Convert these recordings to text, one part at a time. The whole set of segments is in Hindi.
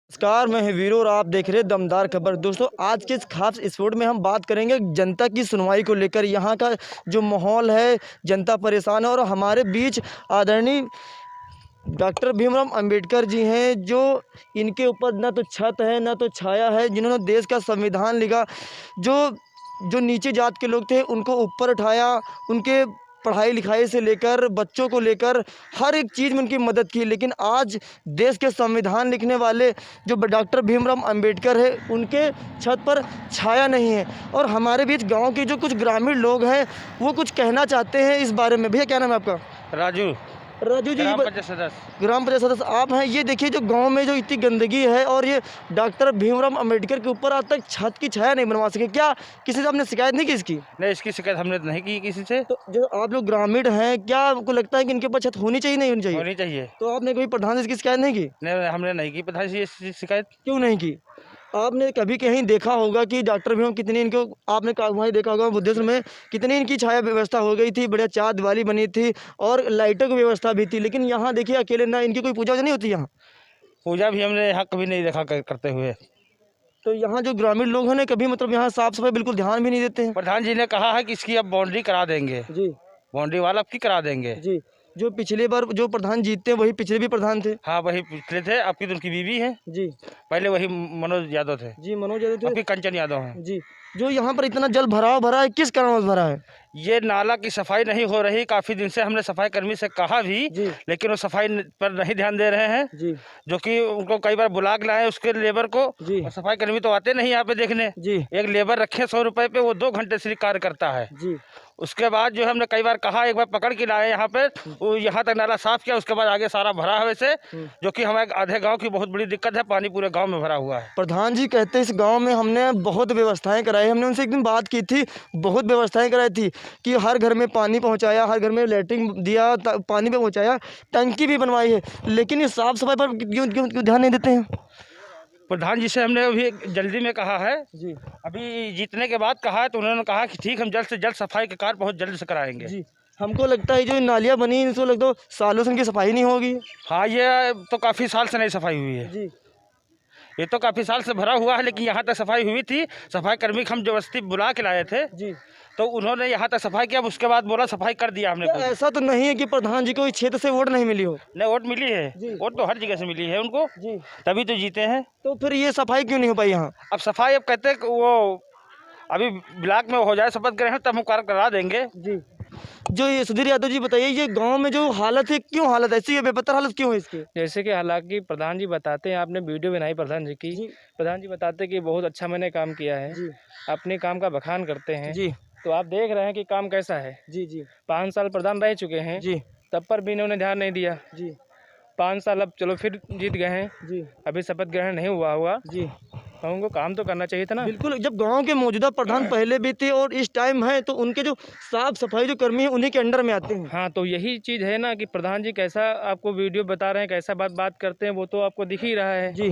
नमस्कार, मैं वीरो और आप देख रहे हैं दमदार खबर। दोस्तों, आज के इस खास एपिसोड में हम बात करेंगे जनता की सुनवाई को लेकर। यहाँ का जो माहौल है, जनता परेशान है और हमारे बीच आदरणीय डॉक्टर भीमराव अंबेडकर जी हैं, जो इनके ऊपर ना तो छत है ना तो छाया है, जिन्होंने देश का संविधान लिखा। जो जो नीचे जात के लोग थे उनको ऊपर उठाया, उनके पढ़ाई लिखाई से लेकर बच्चों को लेकर हर एक चीज़ में उनकी मदद की। लेकिन आज देश के संविधान लिखने वाले जो डॉक्टर भीमराव अंबेडकर है, उनके छत पर छाया नहीं है। और हमारे बीच गांव के जो कुछ ग्रामीण लोग हैं वो कुछ कहना चाहते हैं इस बारे में। भैया, क्या नाम है आपका? राजू राजू जी, ग्राम पंचायत सदस्य। ग्राम पंचायत सदस्य आप हैं। ये देखिए, जो गांव में जो इतनी गंदगी है और ये डॉक्टर भीमराव अंबेडकर के ऊपर आज तक छत की छाया नहीं बनवा सके, क्या किसी से आपने शिकायत नहीं की इसकी? नहीं, इसकी शिकायत हमने नहीं की किसी से। तो जो आप लोग ग्रामीण हैं, क्या आपको लगता है कि इनके ऊपर छत होनी चाहिए नहीं होनी चाहिए? होनी चाहिए। तो आपने कोई प्रधान से इसकी शिकायत नहीं की? नहीं, हमने नहीं की प्रधान जी इसकी शिकायत। क्यों नहीं की? आपने कभी कहीं देखा होगा कि डॉक्टर भीम कितनी इनको, आपने वहीं देखा होगा बुद्धेश्वर में कितनी इनकी छाया व्यवस्था हो गई थी, बढ़िया चार दिवाली बनी थी और लाइटों की व्यवस्था भी थी। लेकिन यहाँ देखिए, अकेले ना इनकी कोई पूजा नहीं होती यहाँ। पूजा भी हमने यहाँ कभी नहीं देखा करते हुए। तो यहाँ जो ग्रामीण लोग हैं ना, कभी मतलब यहाँ साफ सफाई बिल्कुल ध्यान भी नहीं देते हैं। प्रधान जी ने कहा है कि इसकी अब बाउंड्री करा देंगे। जी बाउंड्री वाल अब की करा देंगे। जी। जो पिछले बार जो प्रधान जीतते हैं वही पिछले भी प्रधान थे। हाँ, वही पिछले थे। अब की तो उनकी बीवी है। जी पहले वही मनोज यादव थे। जी, मनोज यादव अब थे। की कंचन यादव हैं। जी। जो यहाँ पर इतना जल भराव भरा है, किस कारण भरा है? ये नाला की सफाई नहीं हो रही। काफी दिन से हमने सफाई कर्मी से कहा भी, जी लेकिन वो सफाई पर नहीं ध्यान दे रहे हैं। जी जो कि उनको कई बार बुला के लाए उसके लेबर को। जी और सफाई कर्मी तो आते नहीं यहाँ पे देखने। जी एक लेबर रखे 100 रुपए पे, वो 2 घंटे से कार्य करता है। जी उसके बाद जो हमने कई बार कहा, एक बार पकड़ के लाए यहाँ पे, वो यहाँ तक नाला साफ किया। उसके बाद आगे सारा भरा है वैसे, जो कि हमारे आधे गांव की बहुत बड़ी दिक्कत है। पानी पूरे गांव में भरा हुआ है। प्रधान जी कहते हैं इस गांव में हमने बहुत व्यवस्थाएं कराई। हमने उनसे एक दिन बात की थी, बहुत व्यवस्थाएं कराई थी कि हर घर में पानी पहुंचाया, हर घर में लैट्रिन दिया, पानी पे पहुंचाया, टंकी भी बनवाई है। लेकिन ये साफ सफाई पर क्यों क्यों क्यों ध्यान नहीं देते हैं? प्रधान जी से हमने अभी जल्दी में कहा है, जी अभी जीतने के बाद कहा है, तो उन्होंने कहा कि ठीक, हम जल्द से जल्द सफाई का कार्य बहुत जल्द से कराएंगे। जी। हमको लगता है जो नालियाँ बनी हैं, इसको लगता है सालों से इनकी सफाई नहीं होगी। हाँ, ये तो काफ़ी साल से नहीं सफाई हुई है। जी ये तो काफ़ी साल से भरा हुआ है, लेकिन यहाँ तक सफाई हुई थी। सफाई कर्मी को हम जबरदस्ती बुला के लाए थे, जी। तो उन्होंने यहाँ तक सफाई किया। उसके बाद बोला सफाई कर दिया हमने। क्या ऐसा तो नहीं है कि प्रधान जी को इस क्षेत्र से वोट नहीं मिली हो? नहीं, वोट मिली है। जी। वोट तो हर जगह से मिली है उनको, जी। तभी तो जीते हैं। तो फिर ये सफाई क्यों नहीं हो पाई यहाँ? अब सफाई अब कहते हैं कि वो अभी ब्लॉक में हो जाए, शपथ ग्रहण, तब हम कार्य करा देंगे। जी। जो ये सुधीर यादव जी, बताइए, ये गांव में जो हालत है, क्यों हालत ऐसी है, बेपत्तर हालत क्यों है इसकी? जैसे कि हालांकि प्रधान जी बताते हैं, आपने वीडियो बनाई प्रधान जी की। जी प्रधान जी बताते हैं कि बहुत अच्छा मैंने काम किया है, जी अपने काम का बखान करते हैं। जी तो आप देख रहे हैं कि काम कैसा है। जी जी 5 साल प्रधान रह चुके हैं, जी तब पर भी इन्होंने ध्यान नहीं दिया। जी 5 साल अब चलो फिर जीत गए हैं, जी अभी शपथ ग्रहण नहीं हुआ। जी। तो उनको काम तो करना चाहिए था ना। बिल्कुल, जब गांव के मौजूदा प्रधान पहले भी थे और इस टाइम है, तो उनके जो साफ सफाई जो कर्मी है उन्हीं के अंडर में आते हैं। हाँ, तो यही चीज़ है ना कि प्रधान जी कैसा आपको वीडियो बता रहे हैं, कैसा बात करते हैं, वो तो आपको दिख ही रहा है। जी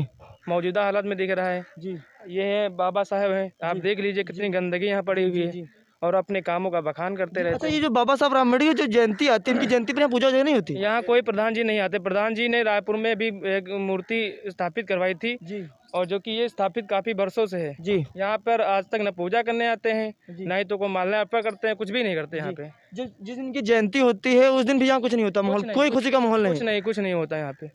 मौजूदा हालत में दिख रहा है। जी ये है बाबा साहब हैं, आप देख लीजिए कितनी गंदगी यहाँ पड़ी हुई जी। है, और अपने कामों का बखान करते रहते अच्छा, हैं। ये जो बाबा साहब राममणि की जो जयंती आती है, इनकी जयंती पर यहाँ पूजा वगैरह नहीं होती? यहाँ कोई प्रधान जी नहीं आते। प्रधान जी ने रायपुर में भी एक मूर्ति स्थापित करवाई थी, जी और जो कि ये स्थापित काफी वर्षों से है। जी यहाँ पर आज तक न पूजा करने आते हैं, जी। ना ही तो कोई माल्यार्पण अर्पण करते हैं, कुछ भी नहीं करते यहाँ पे। जिस दिन की जयंती होती है उस दिन भी यहाँ कुछ नहीं होता, माहौल कोई खुशी का माहौल नहीं। कुछ नहीं होता यहाँ पे।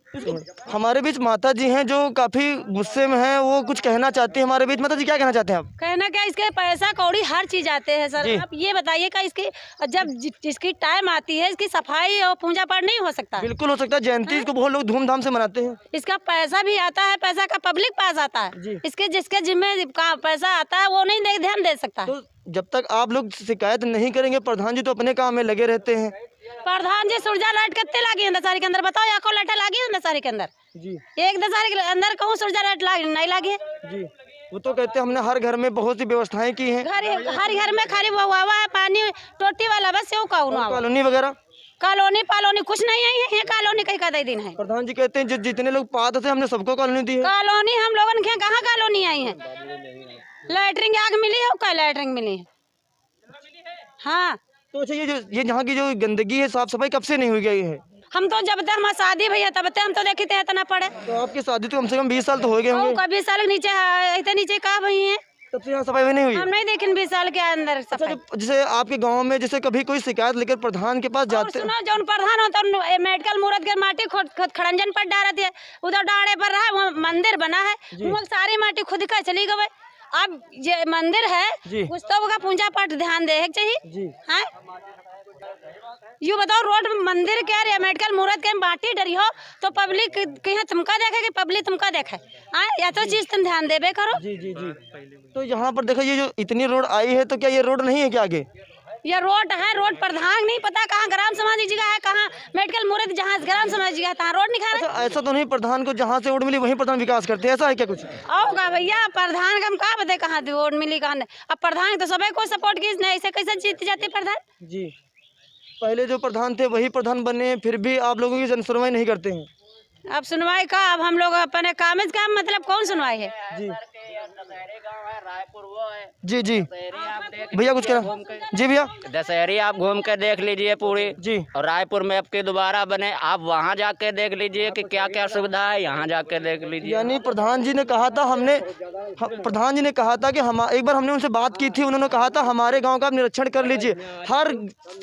हमारे बीच माता जी हैं जो काफी गुस्से में हैं, वो कुछ कहना चाहती हैं हमारे बीच। माता जी, क्या कहना चाहते हैं आप? कहना क्या, इसके पैसा कौड़ी हर चीज आते हैं सर। जी। आप ये बताइएगा, इसकी जब इसकी टाइम आती है, इसकी सफाई और पूजा पाठ नहीं हो सकता? बिल्कुल हो सकता है, जयंती इसको बहुत लोग धूमधाम से मनाते हैं। इसका पैसा भी आता है, पैसा का पब्लिक पास आता जी। है। इसके जिसके जिम्मे पैसा आता है वो नहीं ध्यान दे सकता। तो जब तक आप लोग शिकायत नहीं करेंगे, प्रधान जी तो अपने काम में लगे रहते हैं। प्रधान जी सूरजा लाइट कितने लागी है दशहरे के अंदर? बताओ, या को लाइट लागी है दशहरे के अंदर? जी एक दशहरे के अंदर कहूँ सूरजा लाइट नहीं लागी है? जी। वो तो कहते हैं हमने हर घर में बहुत सी व्यवस्थाएं की हैं, हर घर में खाली वो हुआ है पानी टोटी वाला, बस यो कहूँ। कॉलोनी वगैरह, कॉलोनी कुछ नहीं है ये कॉलोनी कहीं का दिन है। प्रधान जी कहते हैं जो जितने लोग पात्र थे हमने सबको कॉलोनी दी है। कॉलोनी हम लोगों के कहाँ कॉलोनी आई है? लैटरिन आग मिली है, क्या लैटरिन मिली है? हाँ, तो अच्छा, ये यहाँ की जो गंदगी है, साफ सफाई कब से नहीं हुई गई है? हम तो जब तक हमारी शादी भैया तब तक हम तो देखते हैं इतना पड़े। तो आपकी शादी तो कम से कम 20 साल तो हो गए होंगे। कभी साल के नीचे इतने नीचे कहाँ भई हैं, तब से यहाँ सफाई भी नहीं हुई। हम नहीं देखे 20 साल के अंदर सफाई। जैसे आपके गांव में जैसे कभी कोई शिकायत लेकर प्रधान के पास जाते सुनो जो प्रधान होता है मेडिकल मुहूर्त के माटी खुद खड़ंजन पर डालती है, उधर डाड़े पर रहा वो मंदिर बना है, वो सारी माटी खुद का चली गई। अब ये मंदिर है कुछ तो होगा, पूजा पाठ ध्यान दे चाहिए है। यू बताओ रोड मंदिर के या मेडिकल मुहूर्त के माटी डरी हो तो पब्लिक कहीं तुमका देखे कि पब्लिक तुमका देखे, या तो चीज तुम ध्यान देवे करो। जी जी जी। तो यहाँ पर देखो ये जो इतनी रोड आई है तो क्या ये रोड नहीं है क्या आगे? ये रोड है, रोड प्रधान नहीं पता कहाँ ग्राम समाज की जगह है, कहाँ मेडिकल मुहूर्त जहाँ ग्राम समाज की जगह रोड नहीं खा रहे। अच्छा, ऐसा तो नहीं प्रधान को जहाँ से रोड मिली वहीं प्रधान विकास करते हैं, ऐसा है क्या कुछ? होगा भैया, प्रधान का हम कहाँ बताए कहाँ रोड मिली कहाँ नहीं। अब प्रधान तो सभी को सपोर्ट की, ऐसे कैसे जीत जाते प्रधान जी। पहले जो प्रधान थे वही प्रधान बने, फिर भी आप लोगों की जन सुनवाई नहीं करते हैं। अब सुनवाई का, अब हम लोग अपने कामज का मतलब कौन सुनवाई है। जी जी जी भैया कुछ करा। जी भैया दशहरी आप घूम के देख लीजिए पूरी जी। और रायपुर में अब की दोबारा बने, आप वहाँ जाके देख लीजिए कि क्या क्या सुविधा है, यहाँ जाके देख लीजिए। यानी प्रधान जी ने कहा था प्रधान जी ने कहा था कि हम एक बार हमने उनसे बात की थी, उन्होंने कहा था हमारे गांव का आप निरीक्षण कर लीजिए, हर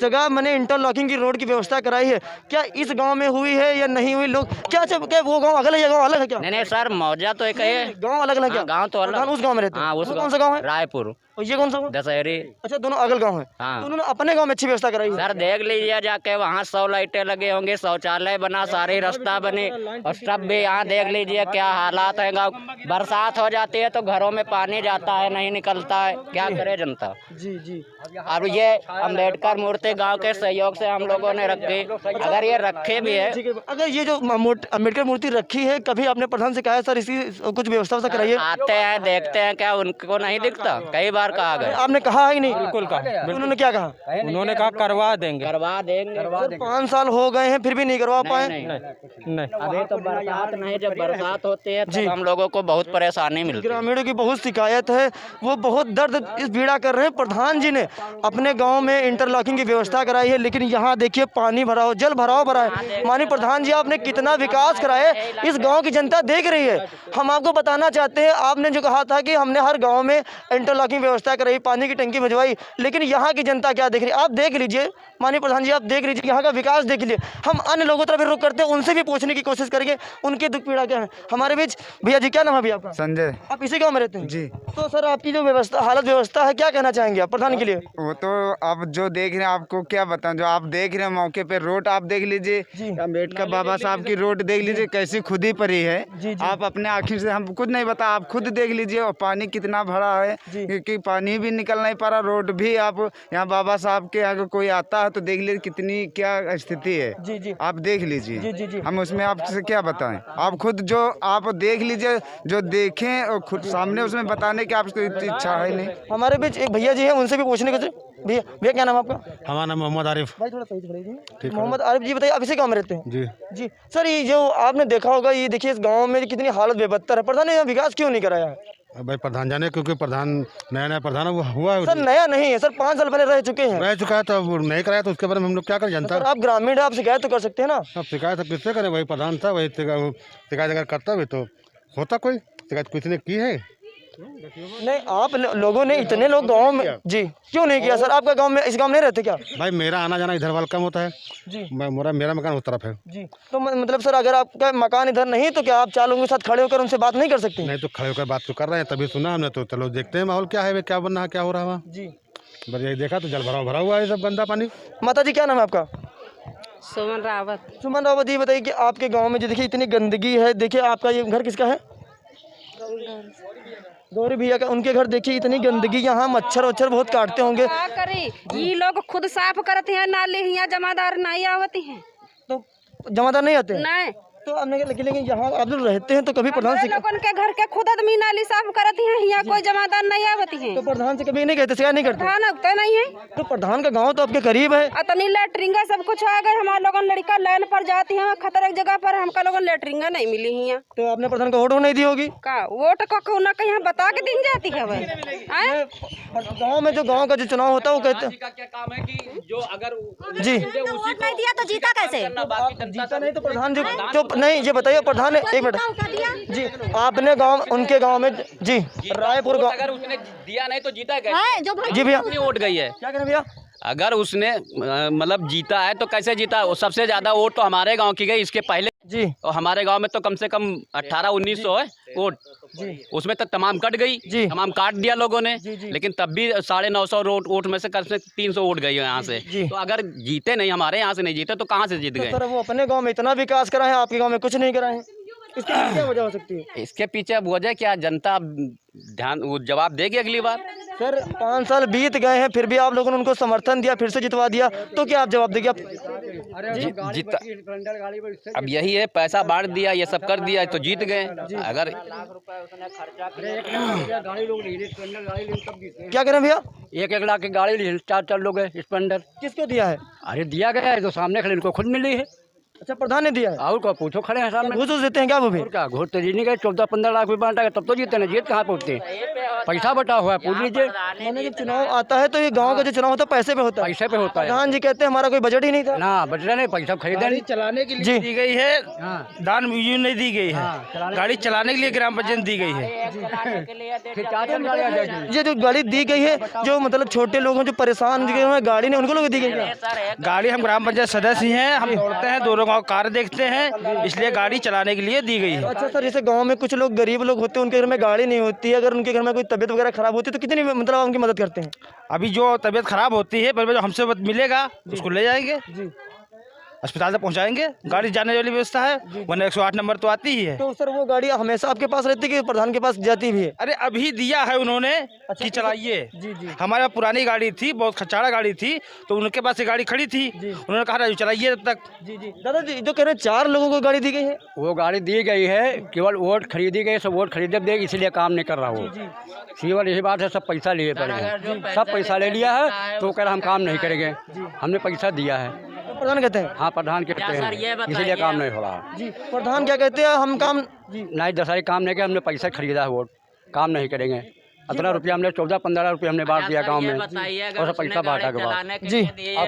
जगह मैंने इंटरलॉकिंग की रोड की व्यवस्था कराई है। क्या इस गांव में हुई है या नहीं हुई? लोग क्या वो गांव अलग है, गांव अलग है क्या? नहीं सर, मौजा तो एक है, गांव अलग अलग क्या? गाँव तो अलग। प्रधान उस गांव में रहते हैं। हाँ, उस कौन सा गाँव है? रायपुर। और ये कौन सा गाँव? दशहरी। अच्छा, दोनों अगल गाँव है। हाँ। तो उन्होंने अपने गाँव में अच्छी व्यवस्था कराई है। सर देख लीजिए जाके, वहाँ 100 लाइटें लगे होंगे, शौचालय बना, सारी रास्ता बनी, और सब भी यहाँ देख लीजिए क्या हालात है गाँव। बरसात हो जाती है तो घरों में पानी जाता है, नहीं निकलता है, क्या करे जनता। जी जी। और ये अम्बेडकर मूर्ति गांव के सहयोग से हम लोगों ने रखी, अगर ये रखे भी है। अगर ये जो अम्बेडकर मूर्ति रखी है, कभी आपने प्रधान से कहा है सर इसकी कुछ व्यवस्था कराइए? आते हैं देखते हैं, क्या उनको नहीं दिखता? कई बार कहा गया। आपने कहा है कि नहीं? बिल्कुल कहा। उन्होंने क्या कहा? उन्होंने कहा करवा देंगे। 5 साल हो गए हैं फिर भी नहीं करवा पाए। नहीं अभी तो बरसात नहीं, जब बरसात होती है तो हम लोगों को बहुत परेशानी मिलती है। ग्रामीणों की बहुत शिकायत है, वो बहुत दर्द इस पीड़ा कर रहे हैं। प्रधान जी ने अपने गांव में इंटरलॉकिंग की व्यवस्था कराई है, लेकिन यहाँ देखिए पानी भरा हो, जल भराव भरा है। माननीय प्रधान जी आपने कितना विकास कराया है, इस गांव की जनता देख रही है। हम आपको बताना चाहते हैं, आपने जो कहा था कि हमने हर गांव में इंटरलॉकिंग व्यवस्था कराई, पानी की टंकी भिजवाई, लेकिन यहाँ की जनता क्या देख रही है आप देख लीजिए। माननीय प्रधान जी आप देख लीजिए, यहाँ का विकास देख लीजिए। हम अन्य लोगों तरफ रुख करते हैं, उनसे भी पूछने की कोशिश करेंगे उनकी दुख पीड़ा क्या है। हमारे बीच भैया जी, क्या नाम है भैया आपका? संजय। आप इसी गांव में रहते हैं? जी। तो सर आपकी जो हालत व्यवस्था है, क्या कहना चाहेंगे आप प्रधान के लिए? वो तो आप जो देख रहे हैं, आपको क्या बताऊं, जो आप देख रहे हैं मौके पे रोड आप देख लीजिए, अम्बेडकर बाबा साहब की रोड देख लीजिए कैसी खुदी पड़ी है। आप अपने आँखों से, हम कुछ नहीं बता, आप खुद देख लीजिए। और पानी कितना भरा है, क्योंकि पानी भी निकल नहीं पा रहा। रोड भी आप यहाँ बाबा साहब के अगर कोई आता है तो देख लीजिए कितनी क्या स्थिति है, आप देख लीजिए। हम उसमें आपसे क्या बताएं, आप खुद जो आप देख लीजिए, जो देखें और खुद सामने उसमें बताने की आपको इच्छा है नहीं। हमारे बीच एक भैया जी हैं, उनसे भी पूछने को। भैया भैया क्या नाम है आपका? हमारा नाम मोहम्मद आरिफ। भाई थोड़ा सही से बोलिए। मोहम्मद आरिफ जी, बताइए आप इसी गांव में रहते हैं? जी जी सर, ये जो आपने देखा होगा, ये देखिए इस गांव में कितनी हालत बेबत्तर है। प्रधान ने यहाँ विकास क्यों नहीं कराया है? भाई प्रधान जाने, क्योंकि प्रधान नया प्रधान हुआ है। सर नया नहीं है सर, 5 साल पहले रह चुके हैं। रह चुका है तो नहीं कराया तो उसके बारे में हम लोग क्या करें जनता? सर आप ग्रामीण है, आप शिकायत तो कर सकते हैं ना। अब शिकायत किससे करें? वही प्रधान था, वही शिकायत अगर करता भी तो होता, कोई शिकायत किसी ने की है? नहीं, आप लोगों ने, इतने लोग गांव में जी क्यों नहीं किया सर? आपका गांव में, इस गांव में नहीं रहते क्या? भाई मेरा आना जाना इधर वाला कम होता है जी। मेरा मकान उस तरफ है जी। तो मतलब सर अगर आपका मकान इधर नहीं तो क्या आप 4 लोगों के साथ खड़े होकर उनसे बात नहीं कर सकते? नहीं तो खड़े होकर बात तो कर रहे हैं, तभी सुना हमने, तो चलो देखते हैं माहौल क्या है, क्या बनना है, क्या हो रहा है वहाँ। जी बस यही देखा तो जल भरा हुआ है सब गंदा पानी। माता जी क्या नाम है आपका? सुमन रावत। सुमन रावत जी, बताइए कि आपके गांव में जो देखिए इतनी गंदगी है, देखिए आपका ये घर किसका है? गौरी भैया का। उनके घर देखिए इतनी गंदगी, यहाँ मच्छर वच्छर बहुत काटते होंगे। क्या करें, ये लोग खुद साफ करते हैं, नाले यहाँ जमादार नहीं आवती हैं। तो जमादार नहीं आते हैं? नहीं। तो आपने लेकिन यहाँ आप लोग रहते हैं तो कभी प्रधान से लोगन के घर के खुद आदमी नाली साफ करती हैं, यहाँ कोई जमादार नहीं आवती है। तो प्रधान से कभी नहीं कहते, शिकायत नहीं करते? प्रधान उगते नहीं है। तो प्रधान का गाँव तो आपके करीब है। अतनी लेटरिंगा सब कुछ आ गए, हमारे लोगन लड़का लाइन पर जाती है, खतरे जगह पर हमका लोगन लेटरिंगा नहीं मिली है। तो आपने प्रधान को वोट नहीं दी होगी? का वोट को ना कहीं बता के दिन जाती है भाई। गाँव में जो गाँव का जो चुनाव होता है वो कहते का क्या काम है कि जो अगर जी वोट नहीं दिया तो जीता कैसे? जीता नहीं तो प्रधान जी जो नहीं, ये बताइए प्रधान एक मिनट जी, आपने गांव उनके गांव में जी रायपुर गांव अगर उसने दिया नहीं तो जीता कैसे? जी भैया वोट गई है। क्या करें भैया? अगर उसने मतलब जीता है तो कैसे जीता? वो सबसे ज्यादा वोट तो हमारे गांव की गई, इसके पहले जी और हमारे गांव में तो कम से कम 1800-1900 है वोट जी, उसमें तो तमाम कट गई जी, तमाम काट दिया लोगों ने जी, जी, लेकिन तब भी 950 वोट में से कम से 300 वोट गई यहाँ से। तो अगर जीते नहीं, हमारे यहाँ से नहीं जीते तो कहाँ से जीत गए? सर वो अपने गांव में इतना विकास करा है, आपके गांव में कुछ नहीं करा है, इसके पीछे क्या वजह हो सकती है? इसके पीछे अब वजह क्या, जनता ध्यान वो जवाब देगी अगली बार। सर 5 साल बीत गए हैं फिर भी आप लोगों ने उनको समर्थन दिया, फिर से जितवा दिया, तो क्या आप जवाब देंगे? जीता अब यही है, पैसा बांट दिया, ये सब कर दिया तो जीत गए। अगर क्या करें भैया? 1-1 लाख की गाड़ी ली, 4 लोग है स्प्लेंडर। किसको दिया है? अरे दिया गया है, तो सामने खड़े इनको खुद मिली है। अच्छा प्रधान ने दिया है? और को पूछो, खड़े हैं सामने। घूस देते हैं क्या वो भी? और क्या घूस तो जीने गए, 14-15 लाख रुपये बांटा तब तो जीते नहीं, जीत कहाँ पहुँचते हैं? पैसा बटा हुआ है, पूछ लीजिए। मैंने जब चुनाव आता है तो ये गांव का जो चुनाव होता है पैसे पे होता है, पैसे पे होता है प्रधान जी कहते हैं हमारा कोई बजट ही नहीं था ना, बचना नहीं, पैसा खरीदा नहीं। चलाने के लिए दी गई है, दान यूं नहीं दी गई है, गाड़ी चलाने के लिए ग्राम पंचायत दी गई है। ये जो गाड़ी दी गई है, जो मतलब छोटे लोगों जो परेशान दिए हुए हैं गाड़ी ने, उनको लोग दी गई है? गाड़ी हम ग्राम पंचायत सदस्य हैं, हम दौड़ते हैं, दोनों गाँव कार्य देखते हैं, इसलिए गाड़ी चलाने के लिए दी गई है। अच्छा सर, जैसे गांव में कुछ लोग गरीब लोग होते हैं, उनके घर में गाड़ी नहीं होती है, अगर उनके घर में कोई तबीयत वगैरह खराब होती है तो कितनी मतलब उनकी मदद करते हैं? अभी जो तबीयत खराब होती है पहले जो हमसे मिलेगा उसको ले जाएंगे, अस्पताल तक पहुंचाएंगे, गाड़ी जाने वाली व्यवस्था है, वरना 108 नंबर तो आती ही है। तो सर वो गाड़ी हमेशा आपके पास रहती है कि प्रधान के पास जाती भी है? अरे अभी दिया है उन्होंने कि चलाइए। हमारे पास पुरानी गाड़ी थी, बहुत खचाड़ा गाड़ी थी, तो उनके पास ये गाड़ी खड़ी थी, उन्होंने कहा चलाइए तब तक। दादा जी जो कह रहे हैं 4 लोगों को गाड़ी दी गई है? वो गाड़ी दी गई है, केवल वोट खरीदी गई, सब वोट खरीदे देगी, इसलिए काम नहीं कर रहा वो। केवल यही बात है, सब पैसा लिए पड़े, सब पैसा ले लिया है तो कह रहा हम काम नहीं करेंगे, हमने पैसा दिया है। प्रधान कहते हैं? हाँ प्रधान कहते हैं, इसीलिए काम नहीं हो रहा। जी प्रधान क्या कहते हैं? हम काम नहीं, 10 काम नहीं किया, हमने पैसा खरीदा है, वोट काम नहीं करेंगे। 15 रुपया हमने 14-15 रुपया हमने बांट दिया गांव में, और पैसा बांटा के बाद जी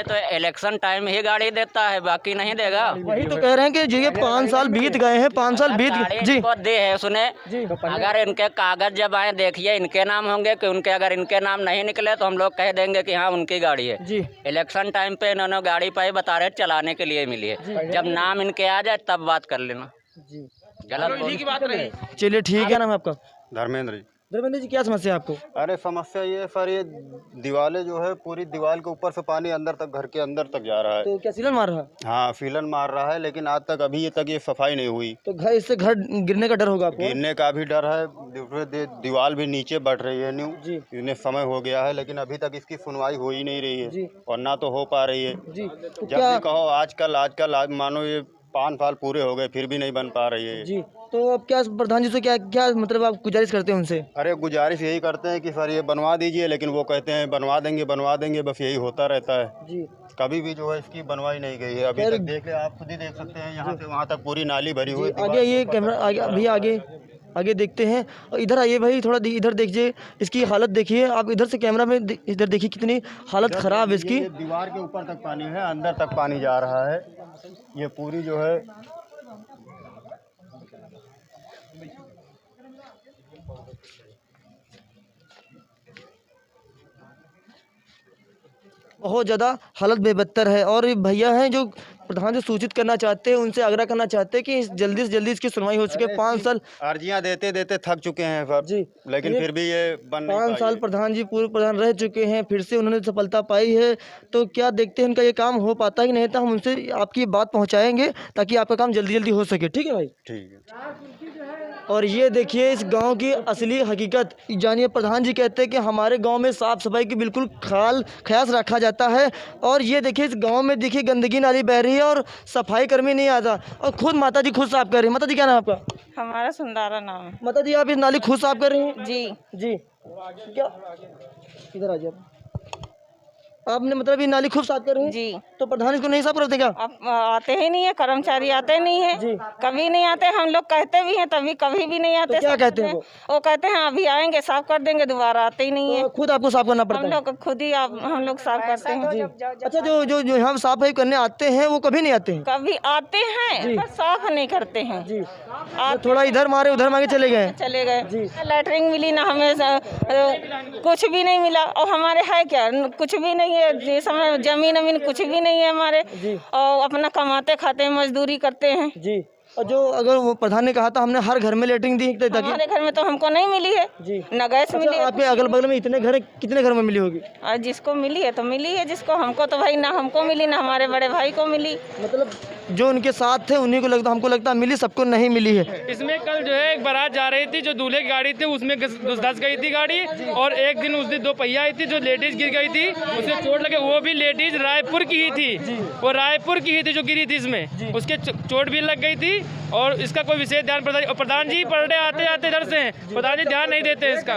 तो इलेक्शन टाइम ही गाड़ी देता है, बाकी नहीं देगा। वही तो कह रहे हैं कि जी ये 5 साल बीत गए हैं, 5 साल बीत गए जी दे है सुने। अगर इनके कागज जब आए देखिए इनके नाम होंगे कि उनके, अगर इनके नाम नहीं निकले तो हम लोग कह देंगे कि हाँ उनकी गाड़ी है जी। इलेक्शन टाइम पे इन्होंने गाड़ी पाई बता रहे चलाने के लिए मिली है, जब नाम इनके आ जाए तब बात कर लेना। गलत बात रही। चलिए ठीक है। नाम आपका? धर्मेंद्र जी। धर्मेंद्र जी क्या समस्या है आपको? अरे समस्या ये सर, ये दीवारें जो है पूरी दीवार के ऊपर से पानी अंदर तक, घर के अंदर तक जा रहा है। तो क्या सीलन मार रहा है? हाँ सीलन मार रहा है, लेकिन आज तक अभी तक ये सफाई नहीं हुई। तो घर इससे घर गिरने का डर होगा आपको? गिरने का भी डर है, दीवार भी नीचे बढ़ रही है न्यू जी। इन्हें समय हो गया है, लेकिन अभी तक इसकी सुनवाई हो ही नहीं रही है और ना तो हो पा रही है जी। तो जब भी कहो आजकल आज मानो ये 5 साल पूरे हो गए फिर भी नहीं बन पा रही है जी। तो अब क्या प्रधान जी से क्या क्या मतलब आप गुजारिश करते हैं उनसे? अरे गुजारिश यही करते हैं कि सर ये बनवा दीजिए, लेकिन वो कहते हैं बनवा देंगे, बस यही होता रहता है जी। कभी भी जो है इसकी बनवाई नहीं गई है अभी तक। देखे आप खुद ही देख सकते हैं, यहाँ से वहाँ तक पूरी नाली भरी हुई। आगे ये कैमरा आगे आगे देखते हैं, और इधर आइए भाई, थोड़ा इधर देखिए, इसकी हालत देखिए आप, इधर से कैमरा में इधर देखिए कितनी हालत ख़राब है इसकी। दीवार के ऊपर तक पानी है, अंदर तक पानी जा रहा है, ये पूरी जो है बहुत ज़्यादा हालत बेबत्तर है। और भैया हैं जो प्रधान से सूचित करना चाहते हैं, उनसे आग्रह करना चाहते हैं कि जल्दी से जल्दी इसकी सुनवाई हो सके। 5 साल अर्जियां देते देते थक चुके हैं सर जी, लेकिन फिर भी ये बन नहीं 5 साल प्रधान जी पूर्व प्रधान रह चुके हैं, फिर से उन्होंने सफलता पाई है। तो क्या देखते हैं उनका ये काम हो पाता है कि नहीं, तो हम उनसे आपकी बात पहुँचाएँगे ताकि आपका काम जल्दी जल्दी हो सके। ठीक है भाई? ठीक है। और ये देखिए इस गांव की असली हकीकत। जानिए प्रधान जी कहते हैं कि हमारे गांव में साफ़ सफाई की बिल्कुल ख्याल रखा जाता है। और ये देखिए इस गांव में देखिए गंदगी नाली बह रही है और सफाई कर्मी नहीं आता, और खुद माता जी खुद साफ कर रही है। माता जी क्या नाम है आपका? हमारा सुंदरा नाम है। माता जी आप इस नाली खुद साफ कर रही हैं? जी जी क्या इधर आ जाए आपने मतलब ये नाली खूब साफ कर रही हैं? जी। तो प्रधान इसको नहीं साफ करते क्या? अब आते ही नहीं है, कर्मचारी आते नहीं है जी। कभी नहीं आते। हम लोग कहते भी हैं तभी कभी भी नहीं आते। तो क्या कहते हैं वो कहते हैं अभी आएंगे साफ कर देंगे, दोबारा आते ही नहीं है। तो खुद आपको साफ करना पड़ता हम है? लोग खुद ही हम लोग साफ करते हैं। अच्छा जो जो जो यहाँ साफ सफाई करने आते हैं वो कभी नहीं आते हैं? कभी आते हैं पर साफ नहीं करते हैं जी। तो थोड़ा इधर मारे उधर मांगे चले गए। लैटरिन मिली ना हमें, कुछ भी नहीं मिला। और हमारे है क्या, कुछ भी नहीं है। जिस समय जमीन कुछ भी नहीं है हमारे, और अपना कमाते खाते मजदूरी करते हैं जी। और जो अगर वो प्रधान ने कहा था हमने हर घर में लेटरिन दी ताकि, हमारे घर में तो हमको नहीं मिली है जी। न गैस मिली है। आपके अगल बगल में इतने घर, कितने घर में मिली होगी? और जिसको मिली है तो मिली है, जिसको हमको तो भाई ना हमको मिली ना हमारे बड़े भाई को मिली। मतलब जो उनके साथ थे उन्हीं को लगता, हमको लगता मिली, सबको नहीं मिली है। इसमें कल जो है एक बारात जा रही थी, जो दूल्हे की गाड़ी थी उसमें धस गई थी गाड़ी। और एक दिन उस दिन 2 पहिया आई थी, जो लेडीज गिर गई थी, उसे चोट लगे। वो भी लेडीज रायपुर की ही थी, वो रायपुर की ही थी जो गिरी थी इसमें, उसके चोट भी लग गई थी। और इसका कोई विशेष ध्यान प्रधान जी पर डे आते जाते इधर से हैं, प्रधान जी ध्यान नहीं देते इसका,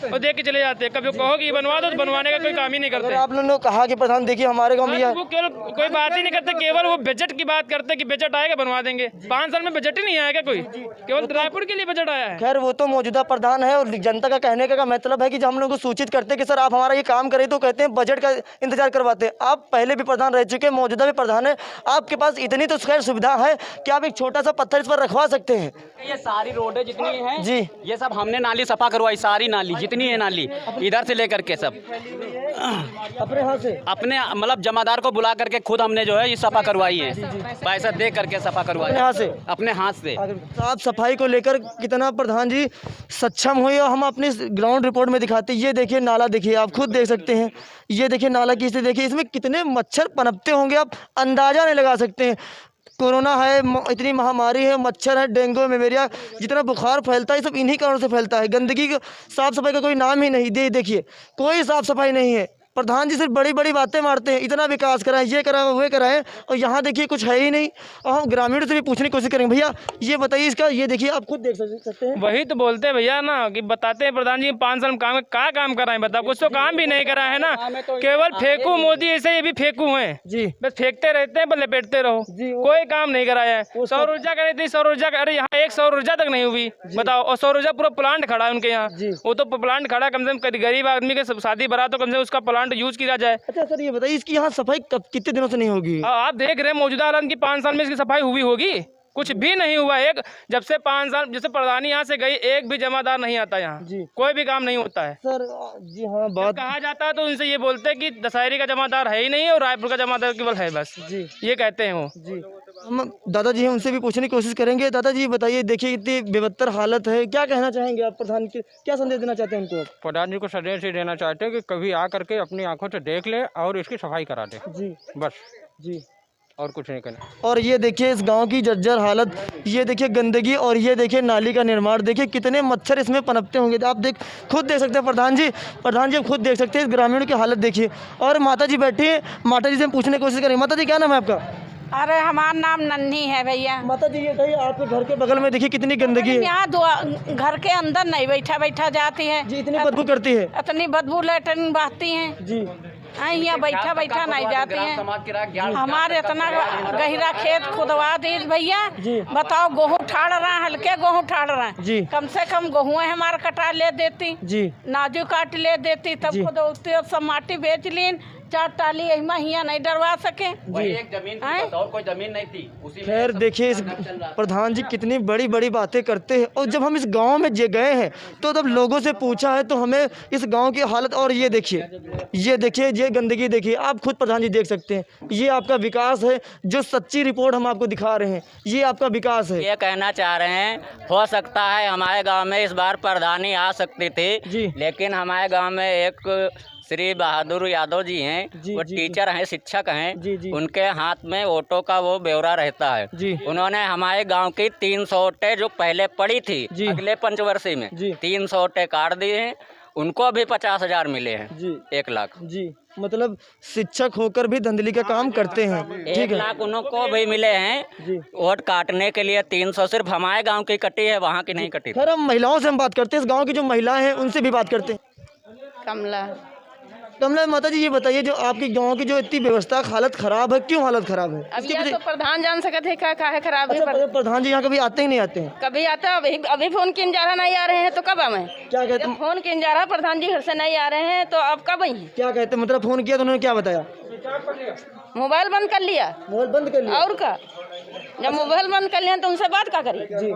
और देख के चले जाते हैं। कभी कहो कि बनवा दो तो बनवाने का कोई काम ही नहीं करते। आप लोगों ने कहा कि प्रधान देखिए हमारे गाँव में वो केवल कोई बात ही नहीं करते, केवल वो बजट की बात करते कि बजट आएगा बनवा देंगे। 5 साल में बजट ही नहीं आएगा कोई, केवल रायपुर के लिए बजट आया है। खैर वो तो मौजूदा प्रधान है, और जनता का कहने का मतलब है कि जब हम लोग को सूचित करते हैं कि सर आप हमारा ये काम करें, तो कहते हैं बजट का इंतजार करवाते हैं। आप पहले भी प्रधान रह चुके हैं, मौजूदा भी प्रधान है, आपके पास इतनी तो खैर सुविधा है कि आप एक छोटा सा पत्थर इस पर रखवा सकते हैं। ये सारी रोडें जितनी हैं जी, ये सब हमने नाली सफा करवाई, सारी नाली जितनी है नाली इधर से लेकर के सब अपने हाथ से, अपने मतलब जमादार को बुला करके खुद हमने जो है ये सफा करवाई है, पैसा दे करके सफा करवाई अपने हाथ से। साफ सफाई को लेकर कितना प्रधान जी सक्षम हुए और हम अपनी ग्राउंड रिपोर्ट में दिखाते हैं। ये देखिए नाला, देखिए आप खुद देख सकते हैं, ये देखिए नाला की स्थिति देखिए, इसमें कितने मच्छर पनपते होंगे आप अंदाज़ा नहीं लगा सकते हैं। कोरोना है, इतनी महामारी है, मच्छर है, डेंगू मलेरिया, जितना बुखार फैलता है सब इन्हीं कारणों से फैलता है। गंदगी का, साफ़ सफाई का कोई नाम ही नहीं। देखिए कोई साफ़ सफाई नहीं है। प्रधान जी सिर्फ बड़ी बड़ी बातें मारते हैं, इतना विकास कराएं, ये कराएं, वो कराएं, और यहाँ देखिए कुछ है ही नहीं। और हम ग्रामीणों से भी पूछने की कोशिश करेंगे, भैया ये बताइए इसका, ये देखिए आप खुद देख सकते हैं। वही तो बोलते हैं भैया ना कि बताते हैं प्रधान जी 5 साल में काम कराएं, बताओ कुछ तो काम भी नहीं करा है ना, केवल फेंकू मोदी ऐसे ये भी फेंकू हैं जी, बस फेंकते रहते हैं, बस लपेटते रहो, कोई काम नहीं कराया है। सौर ऊर्जा करी थी, सौर ऊर्जा, अरे यहाँ एक सौर ऊर्जा तक नहीं हुई बताओ। और सौर ऊर्जा पूरा प्लांट खड़ा है उनके यहाँ, वो तो प्लांट खड़ा, कम से कम गरीब आदमी के शादी बारात तो कम से कम उसका प्लांट यूज किया जाए। अच्छा सर ये बताइए इसकी यहाँ सफाई कितने दिनों से नहीं होगी? आप देख रहे हैं मौजूदा हालात की 5 साल में इसकी सफाई हुई होगी? कुछ भी नहीं हुआ। एक जब से 5 साल जैसे प्रधानी यहाँ से गई, एक भी जमादार नहीं आता यहाँ, कोई भी काम नहीं होता है सर। जी हाँ, बात कहा जाता है तो उनसे ये बोलते हैं कि दशहरी का जमादार है ही नहीं और रायपुर का जमादार केवल है बस जी, ये कहते हैं वो जी। हम दादाजी हैं उनसे भी पूछने की कोशिश करेंगे। दादाजी बताइए, देखिए इतनी बेबत्तर हालत है, क्या कहना चाहेंगे आप प्रधान के, क्या संदेश देना चाहते हैं उनको? प्रधान जी को संदेश ही देना चाहते हैं कि कभी आ करके अपनी आंखों से देख ले और इसकी सफाई करा दे जी, बस जी, और कुछ नहीं करना। और ये देखिए इस गांव की जर्जर हालत, ये देखिए गंदगी, और ये देखिए नाली का निर्माण, देखिए कितने मच्छर इसमें पनपते होंगे। आप खुद देख सकते हैं प्रधान जी आप खुद देख सकते हैं इस ग्रामीणों की हालत देखिए। और माता जी बैठी है, माता जी से हम पूछने की कोशिश करेंगे। माता जी क्या नाम है आपका? अरे हमारा नाम नन्ही है भैया। माता जी ये बताइए आपके घर के बगल में देखिए कितनी गंदगी है। यहाँ घर के अंदर नहीं बैठा जाती है जी, इतनी बदबू करती है, इतनी बदबू लेटरिन बहती है जी। यहाँ बैठा नहीं जाती हैं। हमारे इतना गहरा खेत खुदवा दी भैया, बताओ गेहूँ ठाड़ रहा है, हल्के गेहूँ ठाड़ रहा है, कम से कम गेहूँ हमारा कटा ले देती जी, नाजू काट ले देती, तब खुदौती और सब माटी बेच ली, 4 टाली यहाँ नहीं डरवा सके। एक जमीन थी और कोई जमीन नहीं थी उसी। खैर देखिए इस प्रधान जी कितनी बड़ी बड़ी बातें करते हैं। और जब हम इस गांव में गए हैं तो तब लोगों से पूछा है तो हमें इस गांव की हालत, और ये देखिए ये गंदगी देखिए, आप खुद प्रधान जी देख सकते हैं। ये आपका विकास है, जो सच्ची रिपोर्ट हम आपको दिखा रहे हैं, ये आपका विकास है। ये कहना चाह रहे हैं हो सकता है हमारे गाँव में इस बार प्रधानी आ सकती थी, लेकिन हमारे गाँव में एक श्री बहादुर यादव जी हैं, वो टीचर हैं, शिक्षक हैं। उनके हाथ में ऑटो का वो ब्यौरा रहता है। उन्होंने हमारे गांव की 300 ऑटे जो पहले पड़ी थी अगले पंचवर्षीय में 300 ऑटे काट दिए हैं। उनको भी 50,000 मिले हैं, 1 लाख। जी, मतलब शिक्षक होकर भी धंधली का काम करते हैं। 1 लाख उनको भी मिले हैं वोट काटने के लिए। 300 सिर्फ हमारे गांव की कटी है, वहाँ की नहीं कटी। खैर हम महिलाओं से हम बात करते हैं, इस गांव की जो महिलाएं हैं उनसे भी बात करते हैं। कमला माता जी, ये बताइए जो आपके गांव की जो इतनी व्यवस्था हालत खराब है, क्यों हालत खराब है? अब ये तो प्रधान जान सकते हैं क्या है खराब है। अच्छा, प्रधान जी यहाँ कभी आते ही नहीं आते हैं? कभी आता है, अभी फोन किन जा रहा नहीं आ रहे हैं तो कब आवे? क्या कहते हैं? फोन किन जा रहा प्रधान जी घर से नहीं आ रहे हैं तो अब कब आई? क्या कहते हैं? मतलब फोन किया तो उन्होंने क्या बताया? मोबाइल बंद कर लिया। मोबाइल बंद कर लिया और क्या? जब मोबाइल बंद कर लिया तो उनसे बात क्या करी? जी।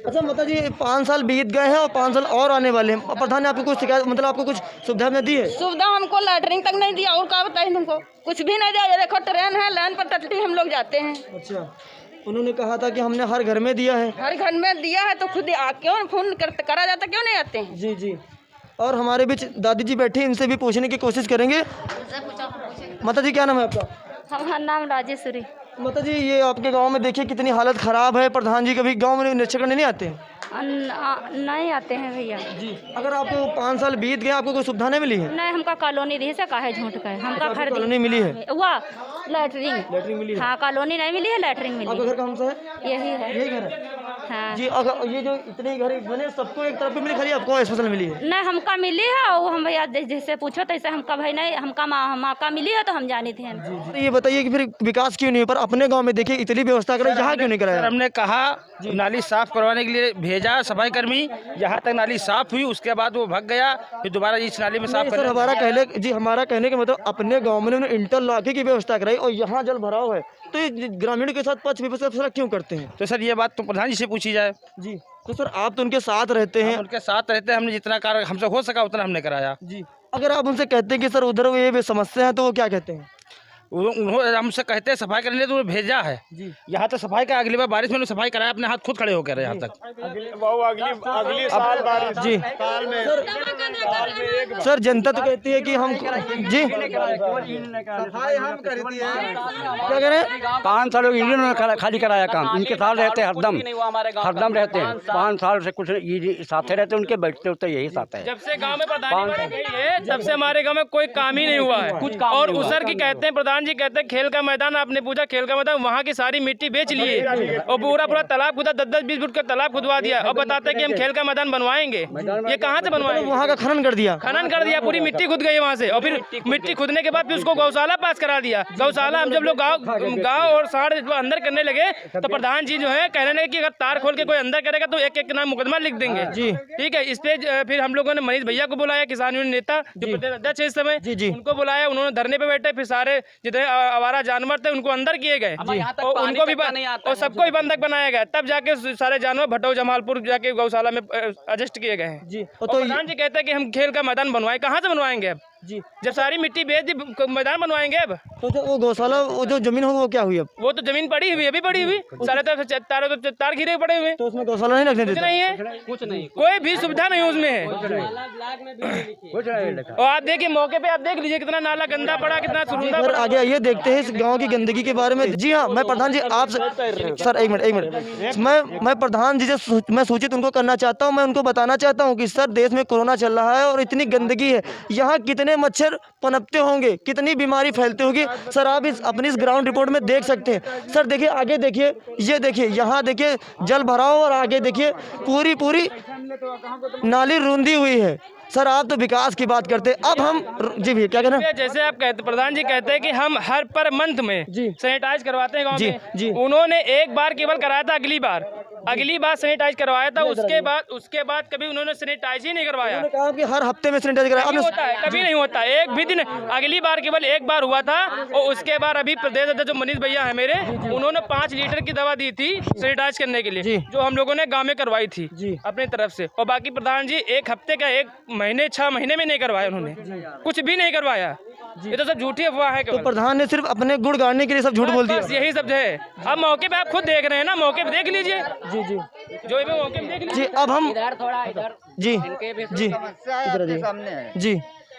अच्छा माता जी, 5 साल बीत गए हैं और 5 साल और आने वाले हैं। प्रधान ने आपको कुछ शिकायत, मतलब आपको कुछ सुविधा में दी है? सुविधा हमको लैटरिन तक नहीं दिया। और क्या बताइए तुमको? कुछ भी नहीं दिया। देखो ट्रेन है, लाइन पर टटली हम लोग जाते हैं। अच्छा, उन्होंने कहा था कि हमने हर घर में दिया है। हर घर में दिया है तो खुद क्यों फोन करा जाता, क्यों नहीं आते हैं? जी जी। और हमारे बीच दादी जी बैठी, इनसे भी पूछने की कोशिश करेंगे। माता जी क्या नाम है आपका? हमारा नाम राजेश्वरी। माता जी, ये आपके गांव में देखिए कितनी हालत खराब है। प्रधान जी कभी गांव में निरीक्षण करने नहीं आते हैं? नहीं आते हैं भैया जी। अगर आपको 5 साल बीत गए, आपको कोई सुविधा नहीं मिली है? नहीं, हमका कॉलोनी दी से काहे झूठ का है। हमका घर कॉलोनी मिली है? वाह, लैटरिन मिली है? हाँ, कॉलोनी नहीं मिली है, लैटरिन मिली। आपका घर कहाँ से है? यही है। यही घर है? हाँ जी। अगर ये जो इतने घर बने सबको एक तरफ पे मिली, खाली आपको स्पेशल मिली है? नहीं, हमका मिली है। और हम भैया जैसे पूछो तैसे हमका भाई नहीं, हमका माँ का मिली है तो हम जानी थे। तो ये बताइए कि फिर विकास क्यों नहीं, पर अपने गांव में देखिए इतनी व्यवस्था करें, यहाँ क्यों नहीं कराया? हमने कहा नाली साफ करवाने के लिए भेजा सफाई कर्मी, यहाँ तक नाली साफ हुई, उसके बाद वो भाग गया, फिर दोबारा इस नाली में साफ सर हमारा कहने का मतलब अपने गांव में उन्होंने इंटरलॉकिंग की व्यवस्था कराई और यहाँ जल भराव है, तो ये ग्रामीणों के साथ पक्ष विपक्ष का फैसला क्यों करते हैं? तो सर ये बात तो प्रधान जी से पूछी जाए। जी। तो सर आप तो उनके साथ रहते हैं? उनके साथ रहते हैं, हमने जितना कार्य हमसे हो सका उतना हमने कराया। जी। अगर आप उनसे कहते हैं कि सर उधर ये समस्या है, तो वो क्या कहते हैं? उन्होंने हमसे कहते हैं सफाई करने तो भेजा है जी। यहाँ तक सफाई का अगली बार बारिश में सफाई कराया, अपने हाथ खुद खड़े होकर यहाँ तक। अगली साल बारिश जी। साल में सर जनता तो कहती है कि हम जी सफाई हम करती है। क्या कह रहे हैं? 5 साल इन्होंने खाली कराया काम। इनके साथ रहते हरदम रहते हैं। 5 साल से कुछ ये साथे रहते, उनके बैठते उठते यही साथ है। जब से गांव में प्रधान गई है तब से हमारे गांव में कोई काम ही नहीं हुआ है। कुछ और उसर की कहते हैं, प्रधान जी कहते हैं खेल का मैदान, आपने पूछा खेल का मैदान, वहाँ की सारी मिट्टी बेच लिए और पूरा तालाब खुदा 10-10, 20 फुट का तालाब खुदवा दिया और बताते हैं कि हम खेल का मैदान बनवाएंगे। ये कहाँ से बनवाएंगे? वहाँ का खनन कर दिया। पूरी मिट्टी खुद गई वहाँ से, और फिर मिट्टी खुदने के बाद फिर उसको गौशाला पास करा दिया। गौशाला हम जब लोग गाँव और शहर अंदर करने लगे तो प्रधान जी जो है कहने लगे कि अगर तार खोल के कोई अंदर करेगा तो एक नाम मुकदमा लिख देंगे। जी ठीक है। इस पे फिर हम लोगों ने मनीष भैया को बुलाया, किसान यूनियन नेता जो प्रदेश अध्यक्ष है इस समय, उनको बुलाया, उन्होंने धरने पे बैठे, फिर सारे जितने आवारा जानवर थे उनको अंदर किए गए और उनको भी और सबको ही बंधक बनाया गया। तब जाके सारे जानवर भटो जमालपुर जाके गौशाला में एडजस्ट किए गए हैं। जी। तो प्रधान जी कहते हैं कि हम खेल का मैदान बनवाएं, कहाँ से बनवाएंगे अब? जी। जब सारी मिट्टी बेच दी मैदान बनवाएंगे अब? तो वो गौशाला, वो जो जमीन होगी वो क्या हुई अब? वो तो जमीन पड़ी हुई, अभी पड़ी हुई, सारे तरफ तार घिरे पड़े हुए। तो उसमें गौशाला नहीं रखने देते? नहीं है, कुछ नहीं, कोई भी सुविधा नहीं उसमें है। और आप देखिए मौके पे, आप देख लीजिए कितना नाला गंदा पड़ा, कितना सुरुंदा पड़ा। आगे आइए देखते हैं इस गाँव की गंदगी के बारे में। जी हाँ, मैं प्रधान जी आपसे सर एक मिनट मैं प्रधान जी से मैं सूचित उनको करना चाहता हूँ। मैं उनको बताना चाहता हूँ कि सर देश में कोरोना चल रहा है और इतनी गंदगी है, यहाँ कितने मच्छर पनपते होंगे, कितनी बीमारी फैलती होगी। सर आप अपनी इस ग्राउंड रिपोर्ट में देख सकते हैं। सर देखिए आगे, देखिए ये देखिए, यहाँ देखिए जल भराव और आगे देखिए पूरी नाली रूंधी हुई है। सर आप तो विकास की बात करते हैं, अब हम जी भैया क्या कह रहे हैं? जैसे आप कहते, प्रधान जी कहते हैं कि हम हर पर मंथ में सैनिटाइज करवाते हैं गाँव में। जी। उन्होंने एक बार केवल कराया था, अगली बार सैनिटाइज करवाया था, उसके बाद कभी उन्होंने सैनिटाइज ही नहीं करवाया। उन्होंने कहा कि हर हफ्ते में सैनिटाइज कराया। होता है, कभी नहीं होता, एक भी दिन। अगली बार केवल एक बार हुआ था और उसके बाद अभी प्रदेश अध्यक्ष जो मनीष भैया है मेरे, उन्होंने 5 लीटर की दवा दी थी सैनिटाइज करने के लिए, जो हम लोगों ने गाँव में करवाई थी अपनी तरफ से। और बाकी प्रधान जी 1 हफ्ते का 1 महीने 6 महीने में नहीं करवाया, उन्होंने कुछ भी नहीं करवाया। ये तो सब झूठी अफवाह है। तो प्रधान ने सिर्फ अपने गुड़ गाड़ने के लिए सब झूठ बोल दिया। यही सब है। अब मौके पे आप खुद देख रहे हैं ना, मौके पे देख लीजिए। जी जो भी मौके पे देख लीजिए। जी अब हम इधर थोड़ा इधर जी समस्या है आपके सामने है। जी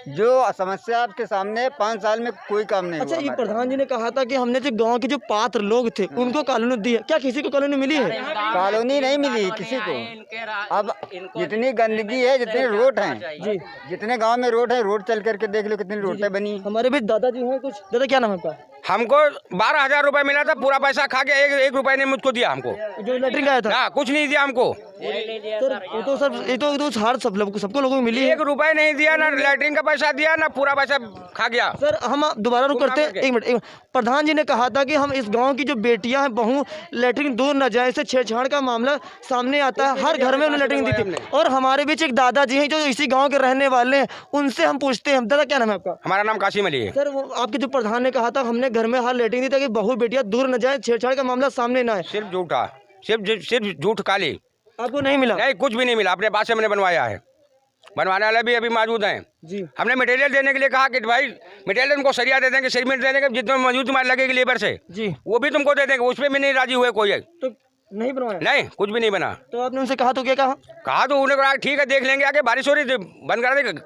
जो समस्या आपके सामने 5 साल में कोई काम नहीं अच्छा, हुआ ये हमारे। प्रधान जी ने कहा था कि हमने जो गांव के जो पात्र लोग थे उनको कॉलोनी दी है, क्या किसी को कॉलोनी मिली है? कॉलोनी नहीं मिली किसी को। अब जितनी गंदगी है, जितने रोड हैं जी, जितने गांव में रोड है, रोड चल करके देख लो कितनी रोडें बनी। हमारे भी दादाजी हैं कुछ। दादा क्या नाम है आपका? हमको 12,000 रुपए मिला था, पूरा पैसा खा के एक रुपए ने मुझको दिया हमको। जो लेटरिन का आया था ना कुछ नहीं दिया हमको, सर, वो तो सर ये तो हर सबको लोगों को मिली है। 1 रुपए नहीं दिया, ना लैट्रिन का पैसा दिया, ना पूरा पैसा खा गया। सर हम दोबारा रुक करते हैं, एक मिनट। प्रधान जी ने कहा था कि हम इस गांव की जो बेटियां हैं, बहू लेटरिन दूर न जाए, इससे छेड़छाड़ का मामला सामने आता है। हर घर में उन्होंने लेटरिन दी थी। और हमारे बीच एक दादाजी हैं जो इसी गांव के रहने वाले हैं, उनसे हम पूछते हैं। दादा क्या नाम है आपका? हमारा नाम कासिम अली है। सर वो आपके जो प्रधान ने कहा था हमने घर में हर लेटरिन दी ताकि बहू बेटियां दूर न जाए, छेड़छाड़ का मामला सामने ना आए। सिर्फ झूठा, सिर्फ झूठ काली, आपको नहीं मिला? नहीं, कुछ भी नहीं मिला। अपने पास से मैंने बनवाया है, बनवाने वाले भी अभी मौजूद हैं जी। हमने मटेरियल देने के लिए कहा कि भाई मटेरियल तुमको सरिया दे देंगे, सीमेंट दे देंगे, जितने मौजूद तुम्हारे लगेगी लेबर से जी, वो भी तुमको दे देंगे। उसमें भी नहीं राजी हुए कोई। तो नहीं बनवाया? नहीं, कुछ भी नहीं बना। तो आपने उनसे कहा तो क्या कहा? कहा तो उन्होंने कहा ठीक है देख लेंगे, आगे बारिश हो रही थी, बंद करा देंगे।